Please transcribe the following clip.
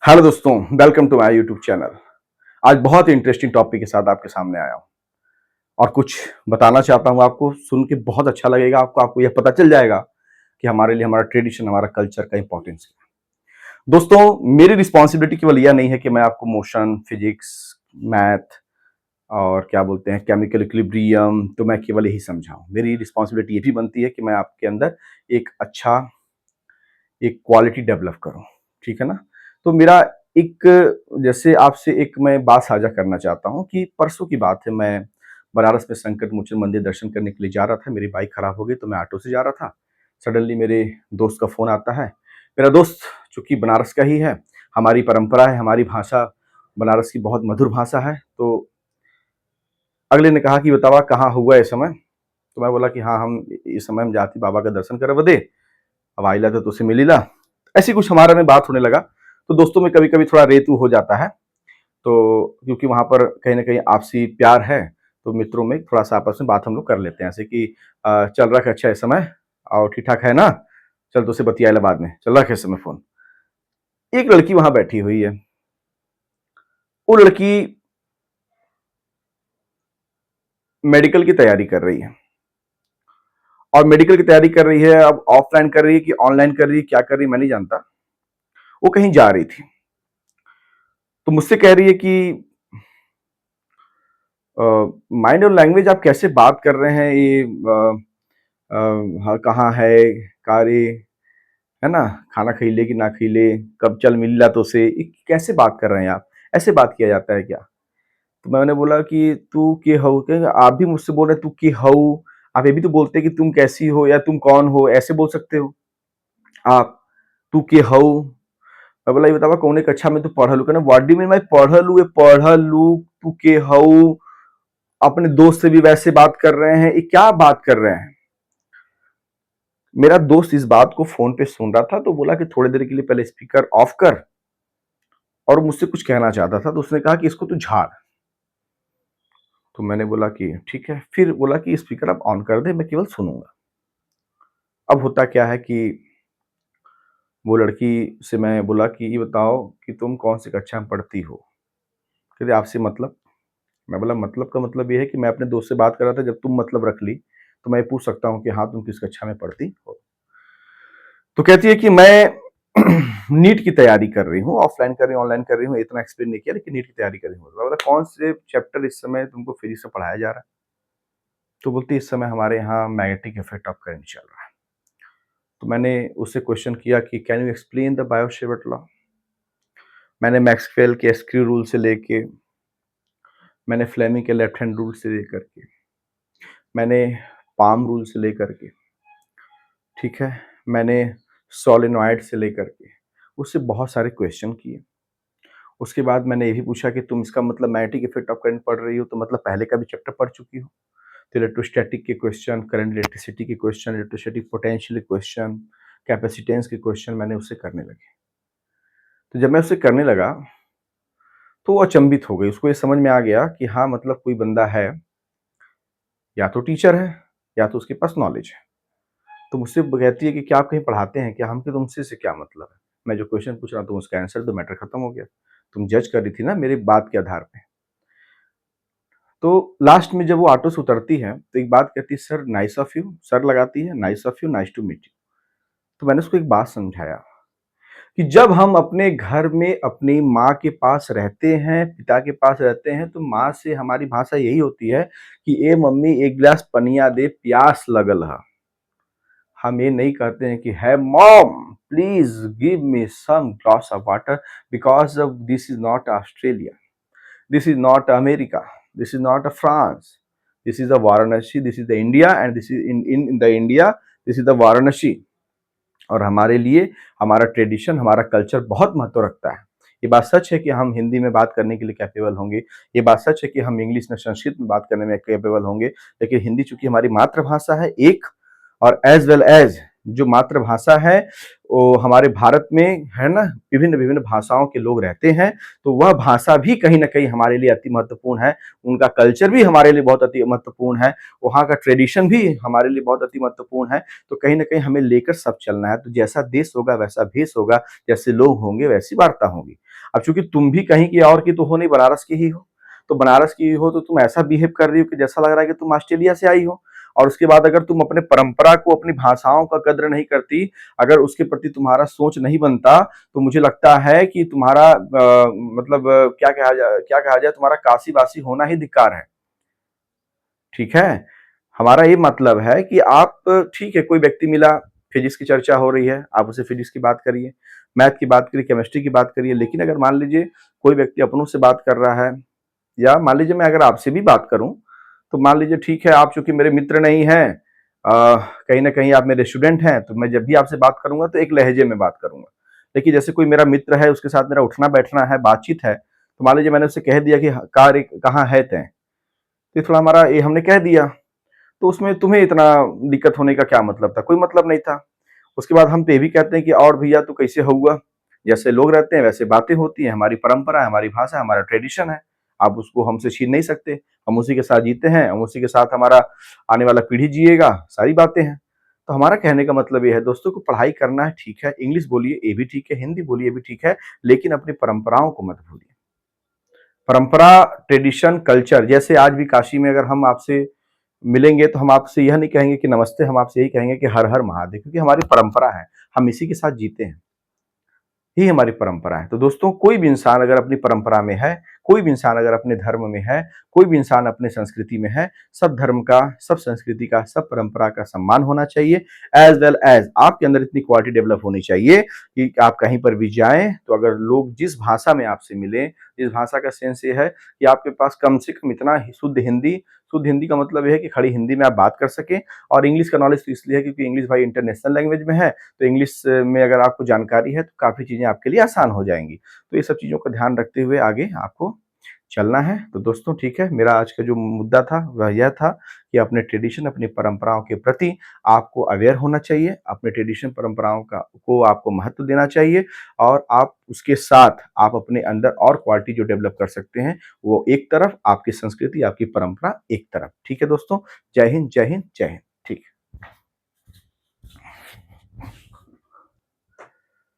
Hello दोस्तों, welcome to my YouTube channel. आज बहुत ही इंटरेस्टिंग टॉपिक के साथ आपके सामने आया हूँ और कुछ बताना चाहता हूँ आपको। सुन के बहुत अच्छा लगेगा आपको यह पता चल जाएगा कि हमारे लिए हमारा ट्रेडिशन, हमारा कल्चर का इंपॉर्टेंस क्या है। दोस्तों, मेरी रिस्पॉन्सिबिलिटी केवल यह नहीं है कि मैं आपको मोशन, फिजिक्स, मैथ और क्या बोलते हैं केमिकल इक्विलिब्रियम तो मैं केवल यही समझाऊँ। मेरी रिस्पॉन्सिबिलिटी ये भी बनती है कि मैं आपके अंदर एक क्वालिटी डेवलप करूँ, ठीक है ना? तो मेरा एक जैसे आपसे एक मैं बात साझा करना चाहता हूँ कि परसों की बात है, मैं बनारस में संकट मोचन मंदिर दर्शन करने के लिए जा रहा था। मेरी बाइक खराब हो गई तो मैं ऑटो से जा रहा था। सडनली मेरे दोस्त का फ़ोन आता है। मेरा दोस्त चूँकि बनारस का ही है, हमारी परंपरा है, हमारी भाषा बनारस की बहुत मधुर भाषा है। तो अगले ने कहा कि बतावा कहाँ हुआ इस समय? तो मैं बोला कि हाँ, हम इस समय हम जाति बाबा का दर्शन करे बदे, अब आइला तो तुझसे मिलिला। ऐसी कुछ हमारे में बात होने लगा। तो दोस्तों में कभी-कभी थोड़ा रेतू हो जाता है। तो क्योंकि वहाँ पर कहीं न कहीं आपसी प्यार है, तो मित्रों में थोड़ा-सा आपस में बात हम लोग कर लेते हैं ऐसे कि चल रहा है अच्छा इस समय? और ठीक-ठाक है ना? चल तुझसे बतियाइला बाद में, चल रख इस समय फ़ोन। एक लड़की वहाँ बैठी हुई है। वो लड़की मेडिकल की तैयारी कर रही है और मेडिकल की तैयारी कर रही है, अब ऑफलाइन कर रही है कि ऑनलाइन कर रही है, क्या कर रही है मैं नहीं जानता। वो कहीं जा रही थी। तो मुझसे कह रही है कि माइंड और लैंग्वेज आप कैसे बात कर रहे हैं ये हाँ, कहाँ है कारे, है ना? खाना खइले कि ना खइले, कब चल मिलला तो से ये कैसे बात कर रहे हैं आप? ऐसे बात किया जाता है क्या? तो मैंने बोला कि तू के हऊ? कहेगा आप भी मुझसे बोल रहे हैं तू के हऊ? आप ये भी तो बोलते हैं कि तुम कैसी हो या तुम कौन हो? ऐसे बोल सकते हो आप। तू के हऊ? मैं बोला ये बतावा कौने कक्षा में तू पढ़ल हउ? कहना what do you mean by पढ़ल हउ? ये पढ़ल हउ, तू के हऊ? अपने दोस्त से भी वैसे बात कर रहे हैं, ये क्या बात कर रहे हैं? मेरा दोस्त इस बात को फ़ोन पे सुन रहा था तो बोला कि थोड़ी देर के लिए पहले स्पीकर ऑफ कर, और मुझसे कुछ कहना चाहता था तो उसने कहा कि इसको तू झाड़। तो मैंने बोला कि ठीक है। फिर बोला कि स्पीकर आप ऑन कर दे, मैं केवल सुनूँगा। अब होता क्या है कि वो लड़की से मैं बोला कि ये बताओ कि तुम कौन-सी कक्षा में पढ़ती हो? कहती आपसे मतलब? मैं बोला मतलब का मतलब ये है कि मैं अपने दोस्त से बात कर रहा था, जब तुम मतलब रख ली, तो मैं पूछ सकता हूँ कि हाँ, तुम किस कक्षा में पढ़ती हो? तो कहती है कि मैं नीट की तैयारी कर रही हूँ, ऑफलाइन कर रही हूँ, ऑनलाइन कर रही हूँ, इतना एक्सप्लेन नहीं किया लेकिन नीट की तैयारी कर रही हूँ। मैं बोला कौन से चैप्टर इस समय तुमको फ्री से पढ़ाया जा रहा है? तो बोलती है इस समय हमारे यहाँ मैग्नेटिक इफेक्ट ऑफ करंट चल रहा है। तो मैंने उससे क्वेश्चन किया कि can you explain the Biot-Savart law? मैंने मैक्सवेल के स्क्रू रूल से लेके, मैंने फ्लेमिंग के लेफ्ट हैंड रूल से लेकर के, मैंने पाम रूल से लेकर के, ठीक है? मैंने सोलेनॉइड से लेकर के, उससे बहुत सारे क्वेश्चन किए। उसके बाद मैंने ये भी पूछा कि तुम इसका मतलब मैग्नेटिक इफेक्ट ऑफ करंट पढ़ रही हो, तो मतलब पहले का भी चैप्टर पढ़ चुकी हो? तो इलेक्ट्रोस्टैटिक के क्वेश्चन, करंट इलेक्ट्रिसिटी के क्वेश्चन, इलेक्ट्रोस्टैटिक पोटेंशियल के क्वेश्चन, कैपेसिटेंस के क्वेश्चन मैंने उससे करने लगे। तो जब मैं उससे करने लगा, तो वो अचंभित हो गई। उसको ये समझ में आ गया कि हाँ, मतलब कोई बंदा है, या तो टीचर है, या तो उसके पास नॉलेज है। तो मुझसे कहती है कि क्या आप कहीं पढ़ाते हैं क्या? हमको तुमसे से क्या मतलब है? मैं जो क्वेश्चन पूछ रहा हूँ तुम उसका आंसर दो, मैटर खत्म हो गया। तुम जज कर रही थी ना मेरी बात के आधार पे। तो लास्ट में जब वो ऑटो से उतरती है, तो एक बात कहती है, "sir nice of you." Sir लगाती है, "nice of you, nice to meet you." तो मैंने उसको एक बात समझाया कि जब हम अपने घर में अपनी माँ के पास रहते हैं, पिता के पास रहते हैं, तो माँ से हमारी भाषा यही होती है कि, "ए मम्मी एक गिलास पनिया दे, प्यास लगल ह।" हम ये नहीं कहते हैं कि है mom please give me some glass of water, because of this is not Australia, this is not America, this is not a France, this is the Varanasi, this is the India and this is in the India, this is the Varanasi. और हमारे लिए हमारा tradition, हमारा culture बहुत महत्व रखता है। ये बात सच है कि हम हिंदी में बात करने के लिए कैपेबल होंगे, ये बात सच है कि हम इंग्लिश में, संस्कृत में बात करने में कैपेबल होंगे, लेकिन हिंदी चूंकि हमारी मातृभाषा है एक, और एज वेल एज जो मातृभाषा है वो हमारे भारत में है ना, विभिन्न-विभिन्न भाषाओं के लोग रहते हैं, तो वह भाषा भी कहीं न कहीं हमारे लिए अति महत्वपूर्ण है। उनका कल्चर भी हमारे लिए बहुत अति महत्वपूर्ण है, वहाँ का ट्रेडिशन भी हमारे लिए बहुत अति महत्वपूर्ण है, तो कहीं न कहीं हमें लेकर सब चलना है। तो जैसा देश होगा वैसा भेष होगा, जैसे लोग होंगे वैसी वार्ता होगी। अब चूँकि तुम भी कहीं की और की तो हो नहीं, बनारस की ही हो, तो बनारस की हो तो तुम ऐसा बिहेव कर रही हो कि जैसा लग रहा है कि तुम ऑस्ट्रेलिया से आई हो। और उसके बाद अगर तुम अपने परंपरा को, अपनी भाषाओं का कद्र नहीं करती, अगर उसके प्रति तुम्हारा सोच नहीं बनता, तो मुझे लगता है कि तुम्हारा मतलब क्या कहा जाए, तुम्हारा काशी-वासी होना ही धिक्कार है। ठीक है? हमारा ये मतलब है कि आप ठीक है, कोई व्यक्ति मिला, फिजिक्स की चर्चा हो रही है, आप उससे फिजिक्स की बात करिए, मैथ की बात करिए, केमिस्ट्री की बात करिए, लेकिन अगर मान लीजिए कोई व्यक्ति अपनों से बात कर रहा है, या मान लीजिए मैं अगर आपसे भी बात करूं, तो मान लीजिए ठीक है, आप चूंकि मेरे मित्र नहीं हैं, कहीं ना कहीं आप मेरे स्टूडेंट हैं, तो मैं जब भी आपसे बात करूंगा तो एक लहजे में बात करूंगा। देखिए, जैसे कोई मेरा मित्र है, उसके साथ मेरा उठना बैठना है, बातचीत है, तो मान लीजिए मैंने उससे कह दिया कि कार्य कहाँ है तय, तो ये थोड़ा हमारा ये हमने कह दिया, तो उसमें तुम्हें इतना दिक्कत होने का क्या मतलब था? कोई मतलब नहीं था। उसके बाद हम तो ये भी कहते हैं कि और भैया तू कैसे होगा? जैसे लोग रहते हैं वैसे बातें होती हैं, हमारी परंपरा है, हमारी भाषा है, हमारा ट्रेडिशन है। आप उसको हमसे छीन नहीं सकते। हम उसी के साथ जीते हैं, हम उसी के साथ हमारा आने वाला पीढ़ी जिएगा, सारी बातें हैं। तो हमारा कहने का मतलब ये है दोस्तों को पढ़ाई करना है ठीक है, इंग्लिश बोलिए ये भी ठीक है, हिंदी बोलिए ये भी ठीक है, लेकिन अपनी परंपराओं को मत भूलिए। परंपरा, ट्रेडिशन, कल्चर, जैसे आज भी काशी में अगर हम आपसे मिलेंगे तो हम आपसे यह नहीं कहेंगे कि नमस्ते, हम आपसे यही कहेंगे कि हर हर महादेव, क्योंकि हमारी परंपरा है, हम इसी के साथ जीते हैं, यही हमारी परंपरा है। तो दोस्तों, कोई भी इंसान अगर अपनी परंपरा में है, कोई भी इंसान अगर अपने धर्म में है, कोई भी इंसान अपने संस्कृति में है, सब धर्म का, सब संस्कृति का, सब परंपरा का सम्मान होना चाहिए। एज वेल एज आपके अंदर इतनी क्वालिटी डेवलप होनी चाहिए कि आप कहीं पर भी जाएं तो अगर लोग जिस भाषा में आपसे मिले, जिस भाषा का सेंस ये है कि आपके पास कम से कम इतना शुद्ध हिंदी का मतलब यह है कि खड़ी हिंदी में आप बात कर सकें। और इंग्लिश का नॉलेज तो इसलिए है क्योंकि इंग्लिश भाई इंटरनेशनल लैंग्वेज में है, तो इंग्लिश में अगर आपको जानकारी है तो काफ़ी चीज़ें आपके लिए आसान हो जाएँगी। तो ये सब चीज़ों का ध्यान रखते हुए आगे आपको चलना है। तो दोस्तों ठीक है, मेरा आज का जो मुद्दा था वह यह था कि अपने ट्रेडिशन, अपनी परंपराओं के प्रति आपको अवेयर होना चाहिए, अपने ट्रेडिशन परंपराओं का को आपको महत्व देना चाहिए, और आप उसके साथ आप अपने अंदर और क्वालिटी जो डेवलप कर सकते हैं, वो एक तरफ, आपकी संस्कृति, आपकी परंपरा एक तरफ। ठीक है दोस्तों, जय हिंद, जय हिंद, जय हिंद।